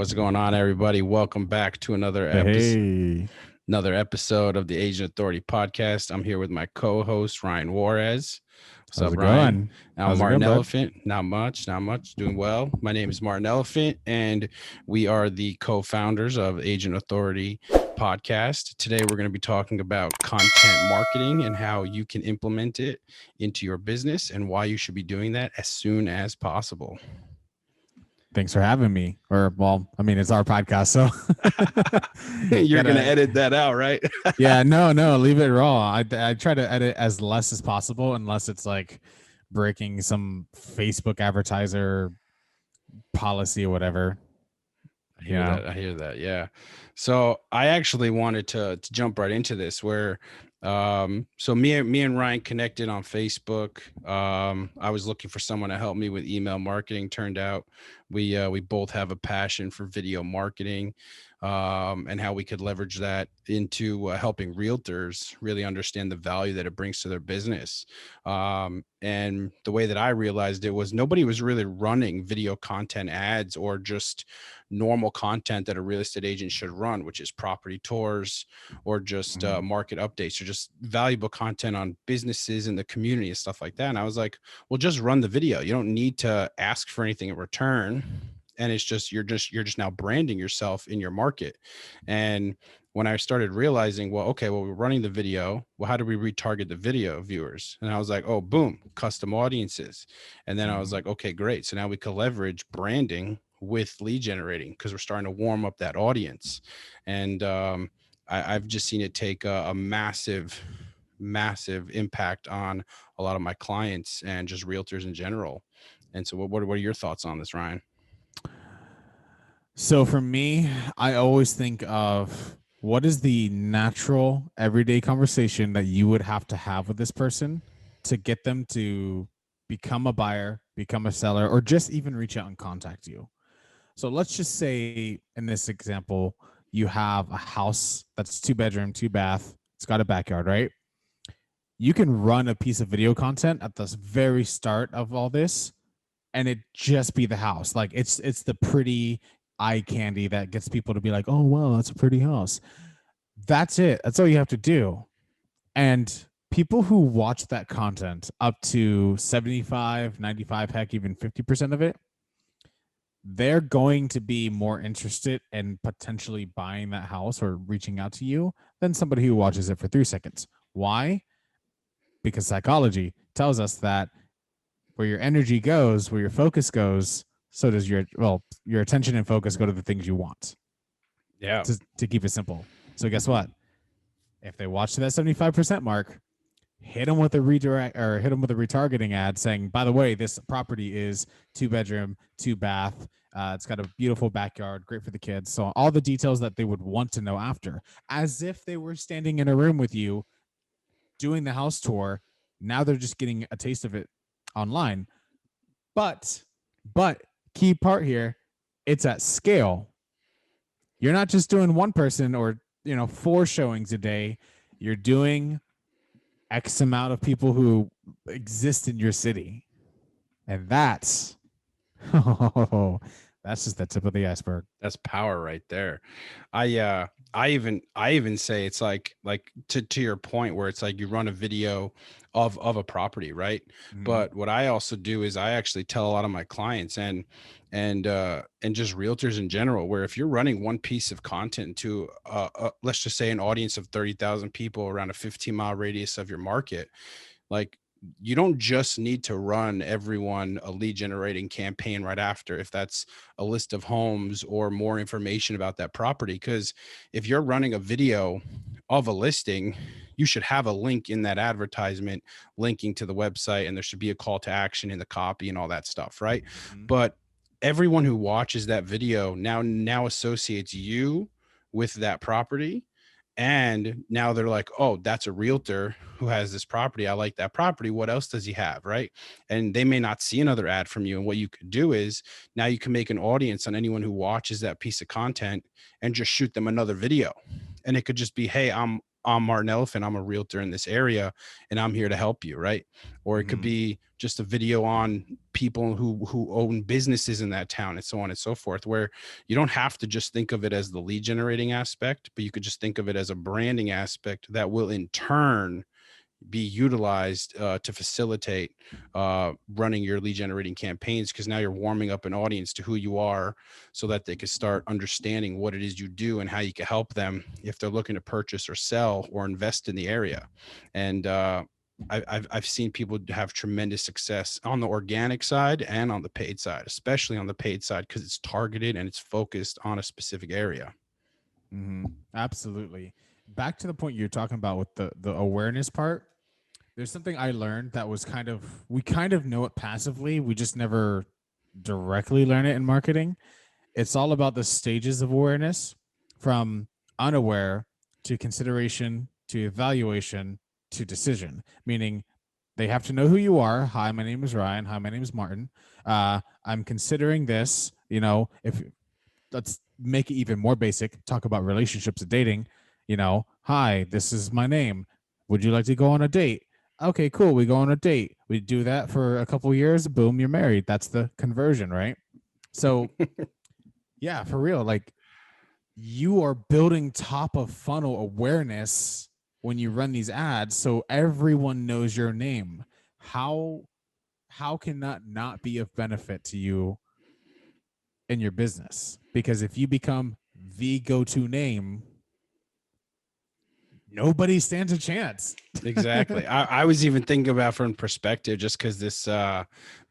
What's going on, everybody? Welcome back to another Hey, episode of the Agent Authority podcast. I'm here with my co-host Ryan Juarez. What's how's up, it Ryan? going? I'm How's it Martin going, bud? Elephant. Not much. Doing well. My name is Martin Elephant, and we are the co-founders of Agent Authority podcast. Today, we're going to be talking about content marketing and how you can implement it into your business and why you should be doing that as soon as possible. Thanks for having me. Or, well, I mean, it's our podcast, so You're going to gotta. edit that out, right? Yeah, no, leave it raw. I try to edit as less as possible, unless it's like breaking some Facebook advertiser policy or whatever. Yeah. I hear that. Yeah. So I actually wanted to jump right into this where so me and Ryan connected on Facebook. I was looking for someone to help me with email marketing. Turned out we both have a passion for video marketing, and how we could leverage that into helping realtors really understand the value that it brings to their business. And the way that I realized it was nobody was really running video content ads or just normal content that a real estate agent should run, which is property tours or just market updates or just valuable content on businesses in the community and stuff like that. And I was like, well, just run the video. You don't need to ask for anything in return. And it's just you're just now branding yourself in your market. And when I started realizing, well, okay, well, we're running the video. Well, how do we retarget the video viewers? And I was like, oh, boom, custom audiences. And then I was like, okay, great. So now we can leverage branding with lead generating because we're starting to warm up that audience. And I've just seen it take a massive impact on a lot of my clients and just realtors in general. And so what are your thoughts on this, Ryan? So for me, I always think of what is the natural everyday conversation that you would have to have with this person to get them to become a buyer, become a seller, or just even reach out and contact you. So let's just say in this example, you have a house that's 2 bedroom, 2 bath. It's got a backyard, right? You can run a piece of video content at the very start of all this and it just be the house. Like it's the pretty eye candy that gets people to be like, oh wow, that's a pretty house. That's it. That's all you have to do. And people who watch that content up to 75, 95, heck, even 50% of it, they're going to be more interested in potentially buying that house or reaching out to you than somebody who watches it for 3 seconds. Why? Because psychology tells us that where your energy goes, where your focus goes, so does your attention and focus go to the things you want. Yeah. To keep it simple. So guess what? If they watch to that 75% mark, hit them with a redirect or hit them with a retargeting ad saying, by the way, this property is 2 bedroom, 2 bath. It's got a beautiful backyard, great for the kids. So all the details that they would want to know after, as if they were standing in a room with you doing the house tour. Now they're just getting a taste of it online. But key part here, it's at scale. You're not just doing one person or 4 showings a day. You're doing X amount of people who exist in your city. And that's that's just the tip of the iceberg. That's power right there. I even say it's like to your point where it's like you run a video of a property, right? But what I also do is I actually tell a lot of my clients and just realtors in general, where if you're running one piece of content to let's just say an audience of 30,000 people around a 15-mile radius of your market, like you don't just need to run everyone a lead generating campaign right after if that's a list of homes or more information about that property. Because if you're running a video of a listing, you should have a link in that advertisement linking to the website, and there should be a call to action in the copy and all that stuff, right? But everyone who watches that video now associates you with that property. And now they're like, oh, that's a realtor who has this property. I like that property. What else does he have? Right. And they may not see another ad from you. And what you could do is now you can make an audience on anyone who watches that piece of content and just shoot them another video. And it could just be, hey, I'm I'm Martin Elephant, I'm a realtor in this area, and I'm here to help you, right? Or it could Mm-hmm. be just a video on people who own businesses in that town, and so on and so forth, where you don't have to just think of it as the lead generating aspect, but you could just think of it as a branding aspect that will in turn be utilized to facilitate running your lead generating campaigns, because now you're warming up an audience to who you are, so that they can start understanding what it is you do and how you can help them if they're looking to purchase or sell or invest in the area. And I've seen people have tremendous success on the organic side and on the paid side, especially on the paid side, because it's targeted and it's focused on a specific area. Mm-hmm. Absolutely. Back to the point you're talking about with the awareness part. There's something I learned that was we kind of know it passively. We just never directly learn it in marketing. It's all about the stages of awareness, from unaware to consideration to evaluation to decision, meaning they have to know who you are. Hi, my name is Ryan. Hi, my name is Martin. I'm considering this. If let's make it even more basic, talk about relationships and dating. Hi, this is my name. Would you like to go on a date? Okay, cool. We go on a date. We do that for a couple years. Boom, you're married. That's the conversion, right? So, yeah, for real. Like, you are building top of funnel awareness when you run these ads, so everyone knows your name. How can that not be of benefit to you in your business? Because if you become the go-to name, nobody stands a chance. Exactly. I was even thinking about from perspective, just because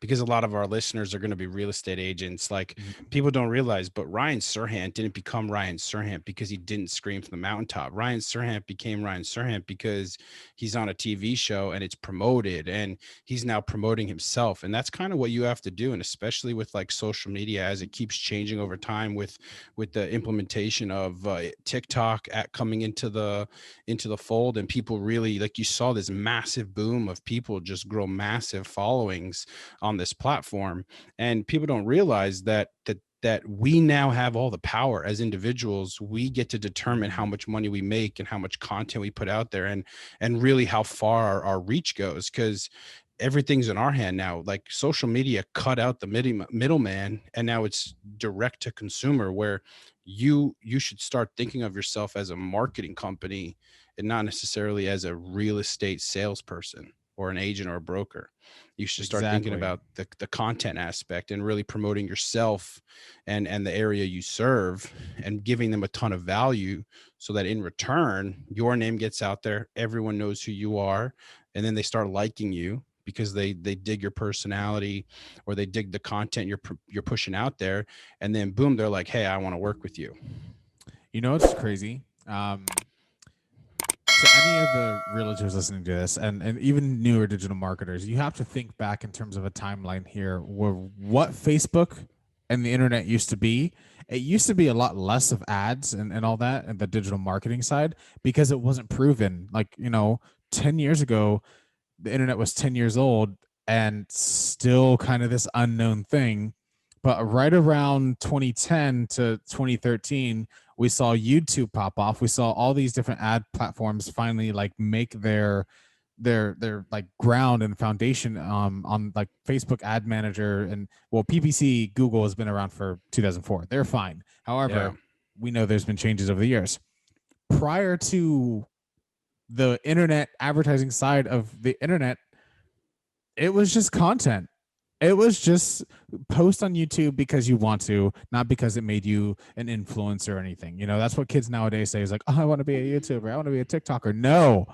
because a lot of our listeners are going to be real estate agents. Like, people don't realize, but Ryan Serhant didn't become Ryan Serhant because he didn't scream from the mountaintop. Ryan Serhant became Ryan Serhant because he's on a TV show and it's promoted, and he's now promoting himself. And that's kind of what you have to do. And especially with like social media, as it keeps changing over time with the implementation of TikTok coming into the fold, and people really, like, you saw this massive boom of people just grow massive followings on this platform. And people don't realize that we now have all the power as individuals. We get to determine how much money we make and how much content we put out there, and really how far our reach goes, because everything's in our hand now. Like, social media cut out the middleman, and now it's direct to consumer, where you should start thinking of yourself as a marketing company and not necessarily as a real estate salesperson or an agent or a broker. You should start thinking Exactly. about the content aspect and really promoting yourself and the area you serve, and giving them a ton of value, so that in return your name gets out there, everyone knows who you are, and then they start liking you because they dig your personality, or they dig the content you're pushing out there, and then boom, they're like, hey, I want to work with you. It's crazy. To any of the realtors listening to this, and even newer digital marketers, you have to think back in terms of a timeline here where what Facebook and the internet used to be. It used to be a lot less of ads and all that and the digital marketing side, because it wasn't proven. Like, 10 years ago, the internet was 10 years old and still kind of this unknown thing. But right around 2010 to 2013, we saw YouTube pop off. We saw all these different ad platforms finally like make their like ground and foundation on like Facebook ad manager. And well, PPC Google has been around for 2004. They're fine. Yeah. However, we know there's been changes over the years. Prior to the internet advertising side of the internet, it was just content. It was just post on YouTube because you want to, not because it made you an influencer or anything. That's what kids nowadays say is like, oh, I want to be a YouTuber. I want to be a TikToker. No,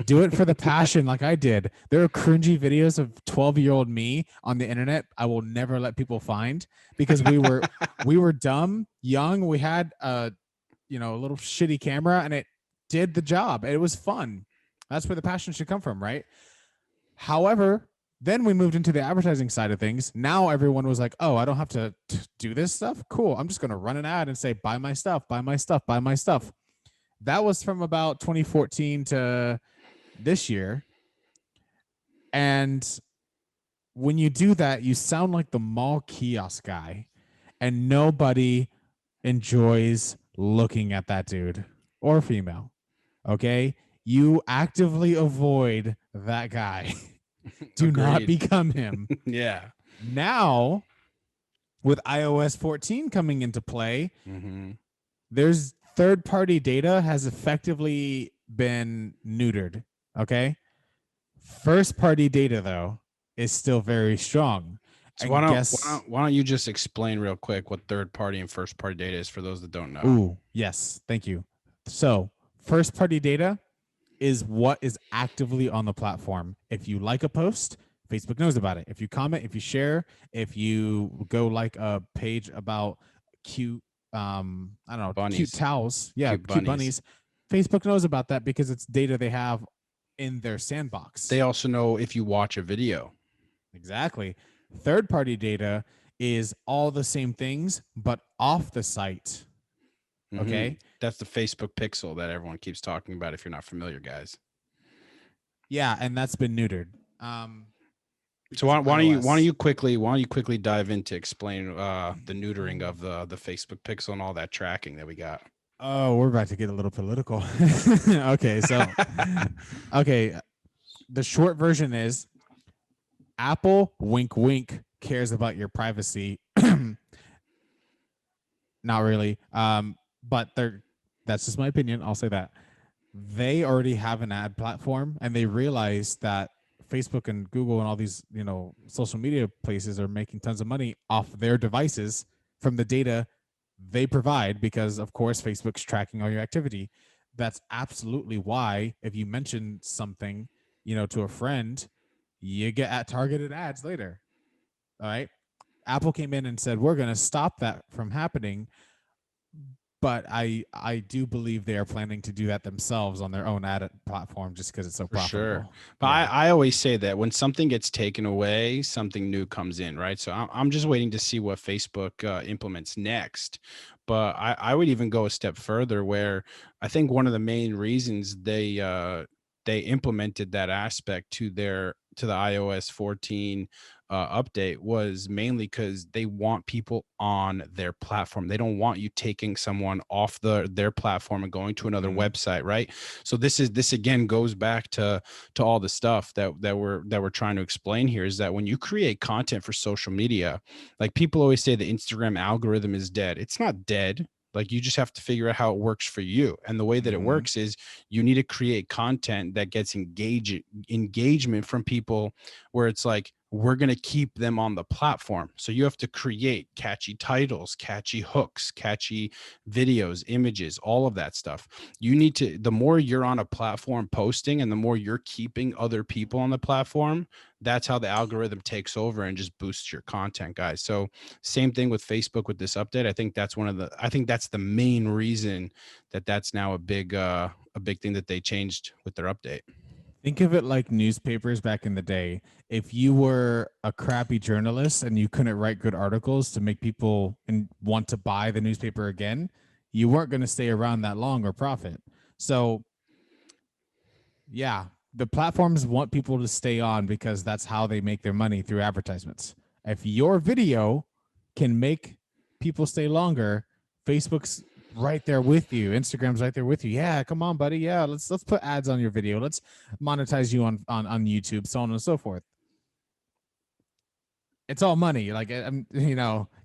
do it for the passion like I did. There are cringy videos of 12-year-old me on the internet I will never let people find, because we were dumb, young. We had a little shitty camera, and it did the job. It was fun. That's where the passion should come from, right? However, then we moved into the advertising side of things. Now everyone was like, oh, I don't have to do this stuff. Cool. I'm just going to run an ad and say, buy my stuff, buy my stuff, buy my stuff. That was from about 2014 to this year. And when you do that, you sound like the mall kiosk guy, and nobody enjoys looking at that dude or female. Okay. You actively avoid that guy. Do not Agreed. become him. Yeah. Now, with iOS 14 coming into play, Hmm. there's third party data has effectively been neutered. Okay. First party data, though, is still very strong. So And guess, why don't you just explain real quick what third party and first party data is for those that don't know? ooh, yes, thank you. So, first party data is what is actively on the platform. If you like a post, Facebook knows about it. If you comment, if you share, if you go like a page about cute, I don't know, cute Bunnies, towels, yeah, cute cute bunnies. bunnies, Facebook knows about that because it's data they have in their They sandbox. also know if you watch a video. Exactly. Third party data is all the same things, but off the site. Okay. That's the Facebook pixel that everyone keeps talking about. If you're not familiar, guys. Yeah. And that's been neutered So because of why don't iOS. you quickly dive into explain the neutering of the Facebook pixel and all that tracking that we got. Oh, we're about to get a little political. Okay. So, okay. The short version is Apple, wink, wink, cares about your privacy. Not really. But that's just my opinion. I'll say that they already have an ad platform and they realize that Facebook and Google and all these, social media places are making tons of money off their devices from the data they provide because of course Facebook's tracking all your activity. That's absolutely why if you mention something, to a friend, you get at targeted ads later. All right. Apple came in and said, we're going to stop that from happening, but I do believe they are planning to do that themselves on their own ad platform just because it's so For sure. profitable. But Yeah. I always say that when something gets taken away, something new comes in, right? So I'm just waiting to see what Facebook implements next. But I would even go a step further where I think one of the main reasons they implemented that aspect to the iOS 14 update was mainly because they want people on their platform. They don't want you taking someone off their platform and going to another Mm-hmm. website, right? So this again goes back to all the stuff that we're trying to explain here is that when you create content for social media, like people always say the Instagram algorithm is dead. It's not dead. Like you just have to figure out how it works for you. And the way that it Mm-hmm. works is you need to create content that gets engagement from people where it's like we're going to keep them on the platform. So you have to create catchy titles, catchy hooks, catchy videos, images, all of that stuff. You need to, the more you're on a platform posting and the more you're keeping other people on the platform, that's how the algorithm takes over and just boosts your content, guys. So same thing with Facebook with this update. I think that's the main reason that that's now a big thing that they changed with their update. Think of it like newspapers back in the day. If you were a crappy journalist and you couldn't write good articles to make people and want to buy the newspaper again, you weren't going to stay around that long or profit. So yeah, the platforms want people to stay on because that's how they make their money through advertisements. If your video can make people stay longer, Facebook's right there with you. Instagram's right there with you. Yeah, come on, buddy. Yeah, let's put ads on your video. Let's monetize you on YouTube, so on and so forth. It's all money. Like Of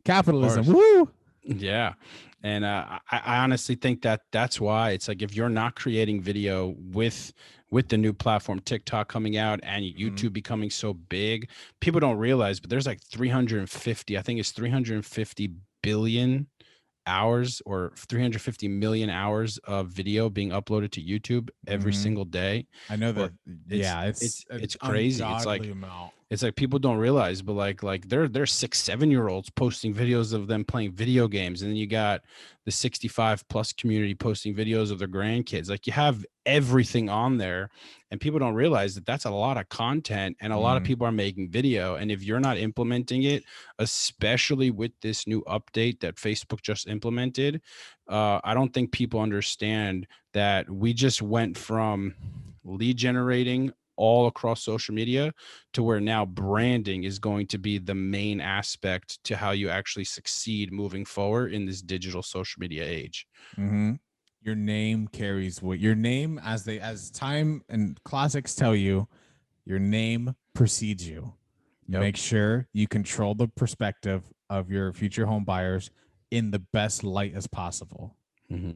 capitalism. course. Woo! Yeah. And I honestly think that that's why it's like if you're not creating video with the new platform TikTok coming out and Mm-hmm. YouTube becoming so big, people don't realize, but there's like 350, I think it's 350 billion hours or 350 million hours of video being uploaded to YouTube every Mm-hmm. single day. I know Or that. Yeah, it's an it's crazy. ungodly amount. It's like people don't realize, but like there's 6 7 year olds posting videos of them playing video games, and then you got the 65 plus community posting videos of their grandkids. Like you have everything on there, and people don't realize that that's a lot of content, and a lot of Mm. people are making video. And if you're not implementing it, especially with this new update that Facebook just implemented, I don't think people understand that we just went from lead generating all across social media to where now branding is going to be the main aspect to how you actually succeed moving forward in this digital social media age. Mm-hmm. Your name carries weight. Your name, as time and classics tell you, your name precedes you. Yep. Make sure you control the perspective of your future home buyers in the best light as possible. Hmm.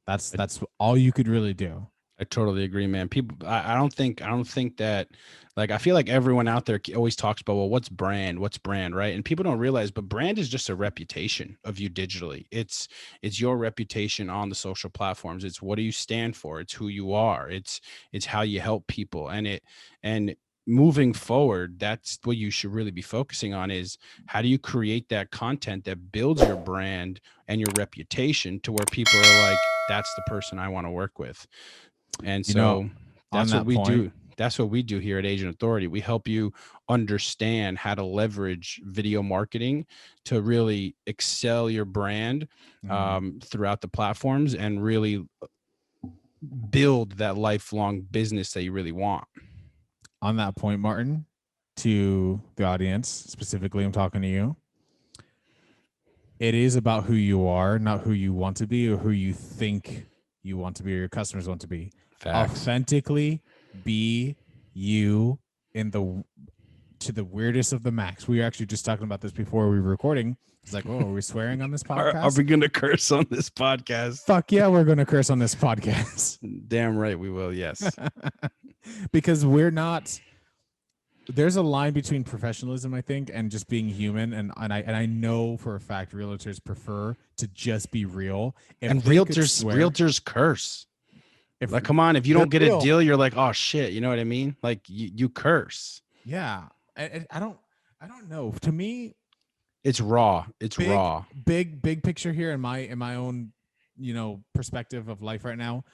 That's all you could really do. I totally agree, man. People, I don't think that, like, I feel like everyone out there always talks about, well, what's brand, right? And people don't realize, but brand is just a reputation of you digitally. It's your reputation on the social platforms. It's what do you stand for? It's who you are. It's how you help people, and moving forward, that's what you should really be focusing on is how do you create that content that builds your brand and your reputation to where people are like, that's the person I want to work with. And You know, so on that's what that we point, do. That's what we do here at Agent Authority. We help you understand how to leverage video marketing to really excel your brand mhm, throughout the platforms and really build that lifelong business that you really want. on that point, Martin, to the audience specifically, I'm talking to you. It is about who you are, not who you want to be or who you think you want to be or your customers want to be. Facts. Authentically be you in the to the weirdest of the max. We were actually just talking about this before we were recording. It's like, oh, are we swearing on this Are podcast? we going to curse on this podcast? Fuck yeah, we're going to curse on this podcast. Damn right we will. Yes. Because we're not, there's a line between professionalism, I think, and just being human. And I know for a fact realtors prefer to just be real. If And they could realtors, swear, realtors curse. if Like, come on, if you they're don't get a real, deal, you're like, oh shit. You know what I mean? Like you curse. yeah. I don't know. To me, It's raw. It's big, raw. big picture here in my own, perspective of life right now.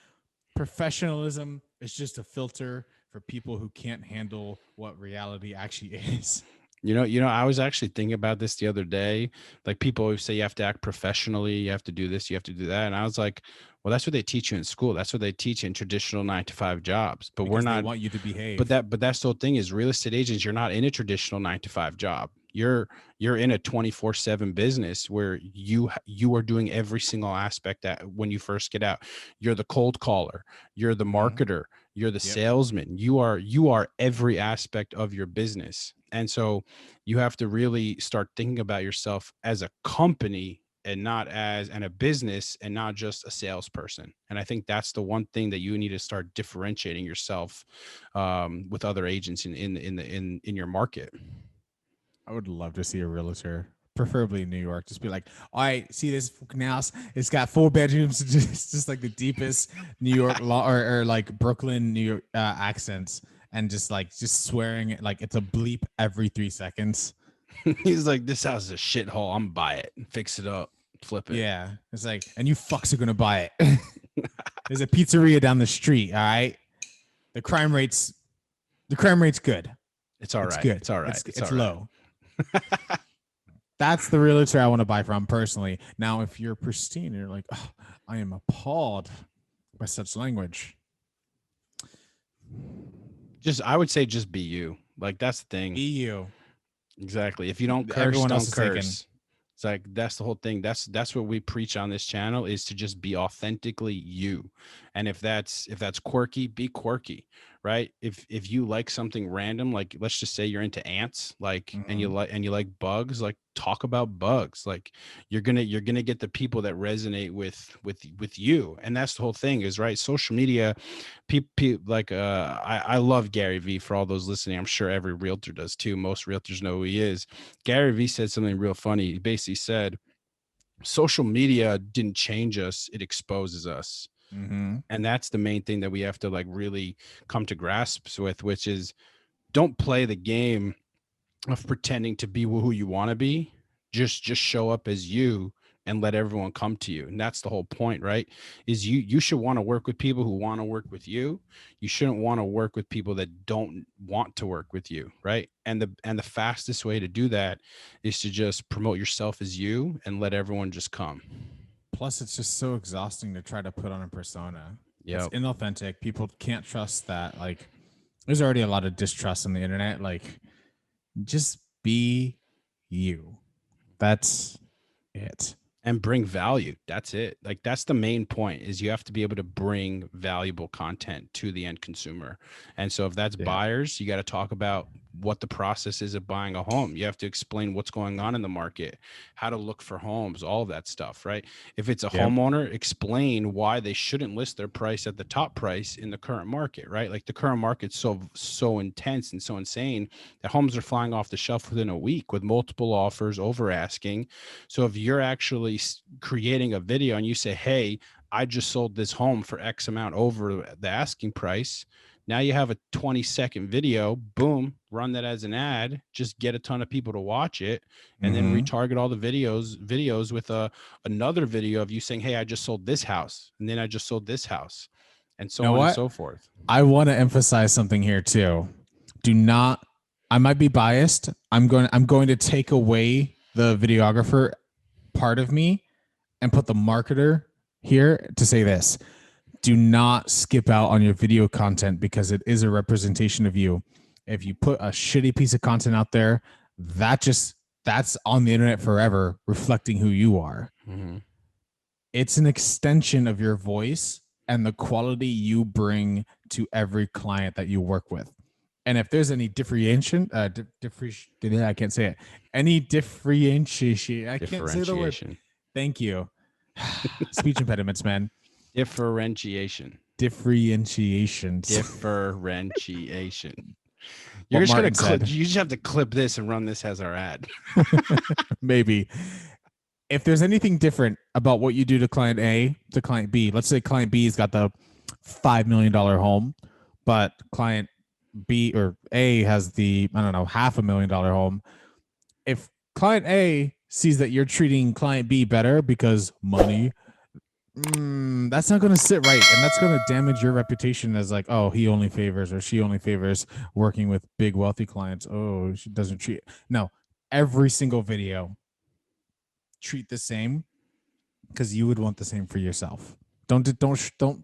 Professionalism is just a filter for people who can't handle what reality actually is. I was actually thinking about this the other day. Like people always say you have to act professionally, you have to do this, you have to do that. And I was like, well, that's what they teach you in school. That's what they teach in traditional 9 to 5 jobs. But we're Because they not, want you to behave. but that's the whole thing is real estate agents, you're not in a traditional 9 to 5 job. You're in a 24/7 business where you are doing every single aspect that when you first get out. You're the cold caller, you're the Mm-hmm. marketer, you're the Yep. salesman. You are every aspect of your business. And so you have to really start thinking about yourself as a company and not as and a business and not just a salesperson. And I think that's the one thing that you need to start differentiating yourself with other agents in your market. I would love to see a realtor, preferably in New York, just be like, all right, see this fucking house? It's got 4 bedrooms, just like the deepest New York law or like Brooklyn, New York accents, and just swearing like it's a bleep every 3 seconds. He's like, this house is a shithole. I'm buy it, fix it up, flip it. Yeah, it's like, and you fucks are gonna buy it. There's a pizzeria down the street. All right, the crime rate's the crime rate's good. It's all It's right. good. It's all right. It's It's it's all right. low. That's the realtor I want to buy from personally. Now, if you're pristine, you're like, oh, I am appalled by such language. Just I would say just be you. Like that's the thing. Be you. Exactly. If you don't curse, Everyone else don't is taken. curse. It's like that's the whole thing. That's what we preach on this channel is to just be authentically you. And if that's quirky, be quirky, right? If you like something random, like let's just say you're into ants, like Mm-hmm. and you like bugs, like talk about bugs. Like you're gonna get the people that resonate with you. And that's the whole thing is right. Social media people like I love Gary Vee for all those listening. I'm sure every realtor does too. Most realtors know who he is. Gary Vee said something real funny. He basically said, social media didn't change us, it exposes us. Mm-hmm. And that's the main thing that we have to like really come to grasps with, which is don't play the game of pretending to be who you want to be. Just show up as you and let everyone come to you. And that's the whole point, right? Is you should want to work with people who want to work with you. You shouldn't want to work with people that don't want to work with you, right? And the fastest way to do that is to just promote yourself as you and let everyone just come. Plus, it's just so exhausting to try to put on a persona. It's Yep. inauthentic. People can't trust that. Like, there's already a lot of distrust on the internet. Like, just be you. That's it. and bring value. That's it. Like that's the main point is you have to be able to bring valuable content to the end consumer. And so if that's Yeah. buyers, you got to talk about what the process is of buying a home. You have to explain what's going on in the market, how to look for homes, all of that stuff, right? If it's a Yep. homeowner, explain why they shouldn't list their price at the top price in the current market, right? Like the current market's so intense and so insane that homes are flying off the shelf within a week with multiple offers, over asking. So if you're actually creating a video and you say, "Hey, I just sold this home for X amount over the asking price." Now you have a 20-second video, boom, run that as an ad, just get a ton of people to watch it and then Mm-hmm. retarget all the videos with another video of you saying, "Hey, I just sold this house and then I just sold this house." And You so know on and what? so forth. I want to emphasize something here too. Do not. I might be biased. I'm going to take away the videographer part of me and put the marketer here to say this. Do not skip out on your video content because it is a representation of you. If you put a shitty piece of content out there, that's on the internet forever, reflecting who you are. Mm-hmm. It's an extension of your voice and the quality you bring to every client that you work with. And if there's any differentiation, I can't say it. Any differentiation, I can't say the word. Differentiation. Thank you. Speech impediments, man. Differentiation. Differentiations. Differentiation. You're What just gonna Martin clip. said. You just have to clip this and run this as our ad. Maybe. If there's anything different about what you do to client A to client B, let's say client B's got the $5 million home, but client B or A has the, I don't know, $500,000 home. If client A sees that you're treating client B better because money, that's not going to sit right. And that's going to damage your reputation as like, oh, he only favors or she only favors working with big, wealthy clients. Oh, she doesn't treat. No, every single video treat the same because you would want the same for yourself. Don't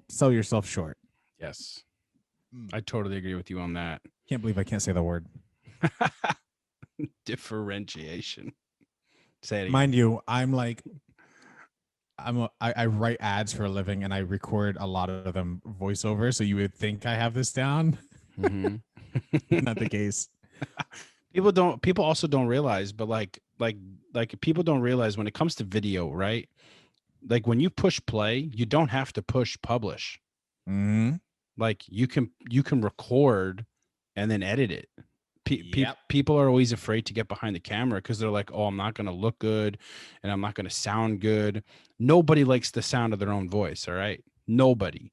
sell yourself short. Yes, Mm. I totally agree with you on that. Can't believe I can't say the word. Differentiation. Say it again. Mind you, I write ads for a living and I record a lot of them voiceover. So you would think I have this down. Mm-hmm. Not the case. People also don't realize, but like people don't realize when it comes to video, right? Like when you push play, you don't have to push publish. Mm-hmm. Like you can record and then edit it. Yep. People are always afraid to get behind the camera because they're like, "Oh, I'm not going to look good and I'm not going to sound good." Nobody likes the sound of their own voice, all right? Nobody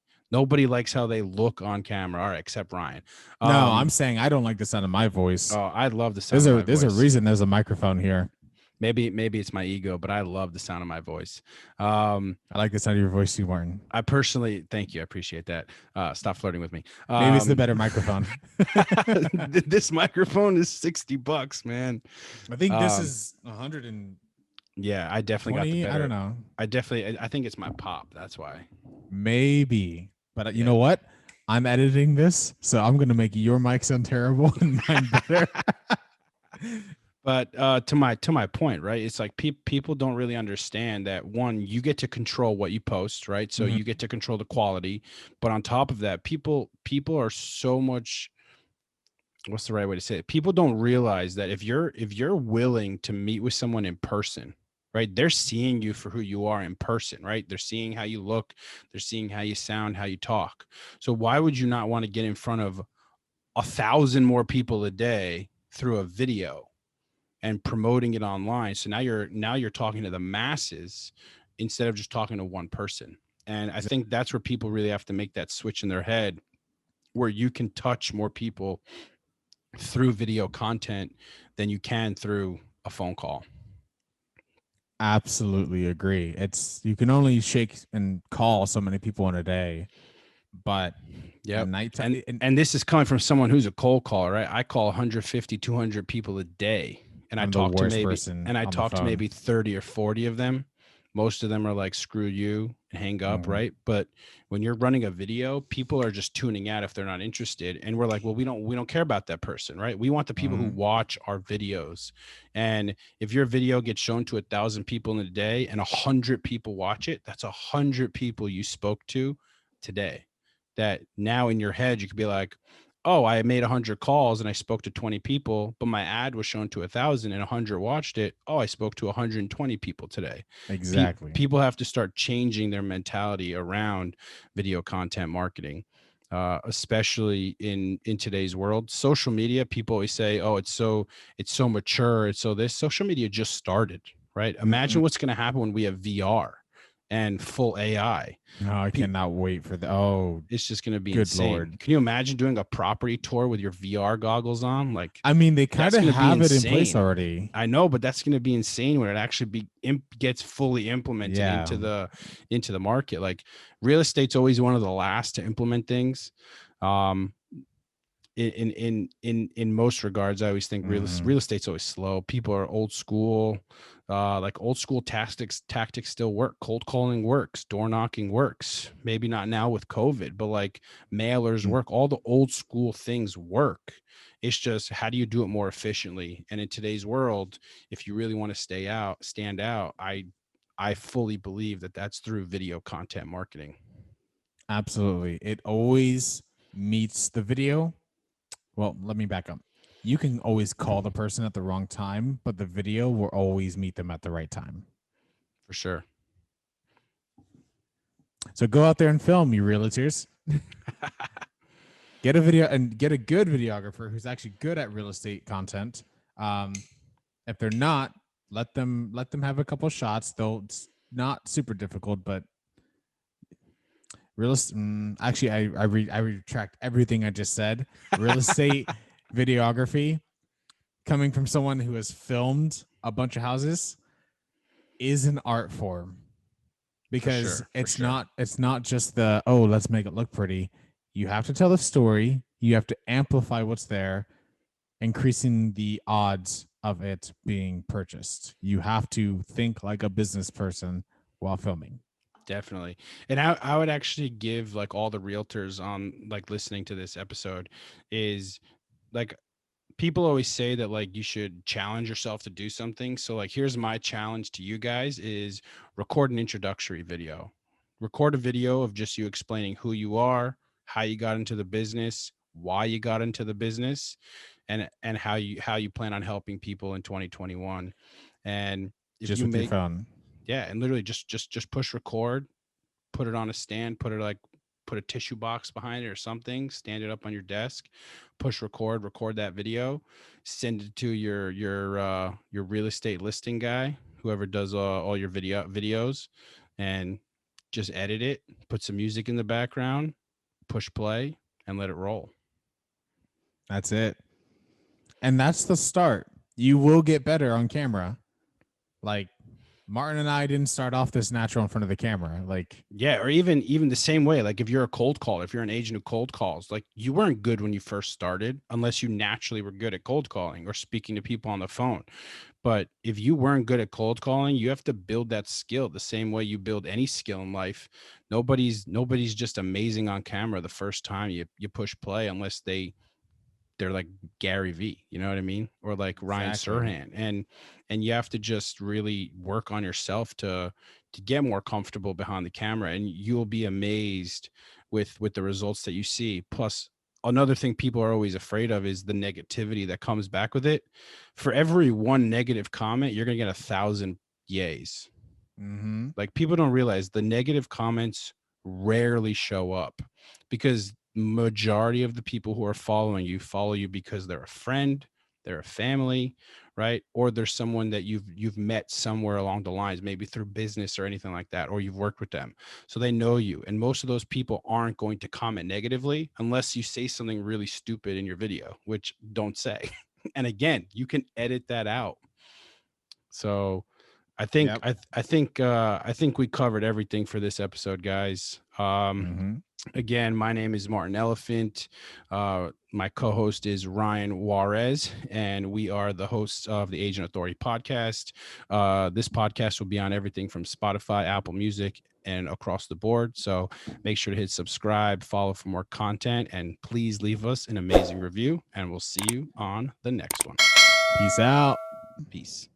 likes how they look on camera, all right, except Ryan. No, I'm saying I don't like the sound of my voice. Oh, I love the There's sound of a my there's a voice. reason there's a microphone here. Maybe it's my ego, but I love the sound of my voice. I like the sound of your voice too, Martin. I personally thank you. I appreciate that. Stop flirting with me. Maybe it's the better microphone. This microphone is $60, man. I think this Um, is 120. yeah, I definitely got the I don't better. know. I think it's my pop. That's why. Maybe. But you Yeah. know what? I'm editing this, so I'm gonna make your mic sound terrible and mine better. But to my point, right? It's like people don't really understand that one, you get to control what you post, right? So Mhm. you get to control the quality. But on top of that, people are so much, what's the right way to say it? People don't realize that if you're willing to meet with someone in person, right? They're seeing you for who you are in person, right? They're seeing how you look, they're seeing how you sound, how you talk. So why would you not want to get in front of 1,000 more people a day through a video and promoting it online? So now you're talking to the masses instead of just talking to one person. And I think that's where people really have to make that switch in their head, where you can touch more people through video content than you can through a phone call. Absolutely agree. It's you can only shake and call so many people in a day, but at Yep. nighttime, And this is coming from someone who's a cold caller, right? I call 150, 200 people a day, and I I'm the talk to worst maybe person and I on the talk to maybe phone. 30 or 40 of them. most of them are like screw you and hang up, Mhm. right? But when you're running a video, people are just tuning out if they're not interested, and we're like, well, we don't care about that person, right? We want the people who Mhm. watch our videos. And if your video gets shown to 1,000 people in a day and 100 people watch it, that's 100 people you spoke to today. That now in your head you could be like, oh, I made 100 calls and I spoke to 20 people, but my ad was shown to 1,000 and 100 watched it. Oh, I spoke to 120 people today. Exactly. People have to start changing their mentality around video content marketing, especially in today's world. Social media, people always say, oh, it's so mature. It's so this. Social media just started, right? Mhm. Imagine what's going to happen when we have VR and full AI. No, I cannot wait for the oh, It's just going to be good insane. lord. Can you imagine doing a property tour with your VR goggles on? Like I mean, they kind that's of going to be have it in place insane. already. I know, but that's going to be insane when it actually gets fully implemented Yeah. into the market. Like real estate's always one of the last to implement things. Um, in most regards, I always think real Mhm. estate's always slow. People are old school. Like old school tactics still work. Cold calling works. Door knocking works. Maybe not now with COVID, but like mailers Mm. work. All the old school things work. It's just how do you do it more efficiently? And in today's world, if you really want to stand out, I fully believe that that's through video content marketing. Absolutely. It always meets the video. Well, let me back up. You can always call the person at the wrong time, but the video will always meet them at the right time. For sure. So go out there and film, you realtors. Get a video and get a good videographer who's actually good at real estate content. If they're not, let them have a couple shots. Though it's not super difficult, but actually, I retract everything I just said. Real estate videography, coming from someone who has filmed a bunch of houses, is an art form For because sure. For sure. it's not just the oh let's make it look pretty. You have to tell the story. You have to amplify what's there, increasing the odds of it being purchased. You have to think like a business person while filming. Definitely. And I would actually give like all the realtors on like listening to this episode is like people always say that like you should challenge yourself to do something. So like here's my challenge to you guys is record an introductory video. Record a video of just you explaining who you are, how you got into the business, why you got into the business, and how you plan on helping people in 2021. And if Just you with your make phone. yeah, and literally just push record, put it on a stand, put a tissue box behind it or something, stand it up on your desk, push record that video, send it to your real estate listing guy, whoever does all your videos, and just edit it, put some music in the background, push play, and let it roll. That's it. And that's the start. You will get better on camera. Like Martin and I didn't start off this natural in front of the camera. Like, Yeah, or even the same way, like if you're a cold caller, if you're an agent who cold calls, like you weren't good when you first started unless you naturally were good at cold calling or speaking to people on the phone. But if you weren't good at cold calling, you have to build that skill the same way you build any skill in life. Nobody's just amazing on camera the first time you push play unless they're like Gary V, you know what I mean? Or like Ryan exactly. Serhant. And you have to just really work on yourself to get more comfortable behind the camera, and you'll be amazed with the results that you see. Plus another thing people are always afraid of is the negativity that comes back with it. For every one negative comment, you're going to get 1,000 yays. Mm-hmm. Like people don't realize the negative comments rarely show up because majority of the people who are following you follow you because they're a friend, they're a family, right? Or there's someone that you've met somewhere along the lines, maybe through business or anything like that, or you've worked with them. So they know you. And most of those people aren't going to comment negatively unless you say something really stupid in your video, which don't say. And again, you can edit that out. So Yep. I think we covered everything for this episode, guys. Mm-hmm. Again, my name is Martin Elephant. My co host is Ryan Juarez, and we are the hosts of the Agent Authority podcast. This podcast will be on everything from Spotify, Apple Music, and across the board. So make sure to hit subscribe, follow for more content, and please leave us an amazing review. And we'll see you on the next one. Peace out. Peace.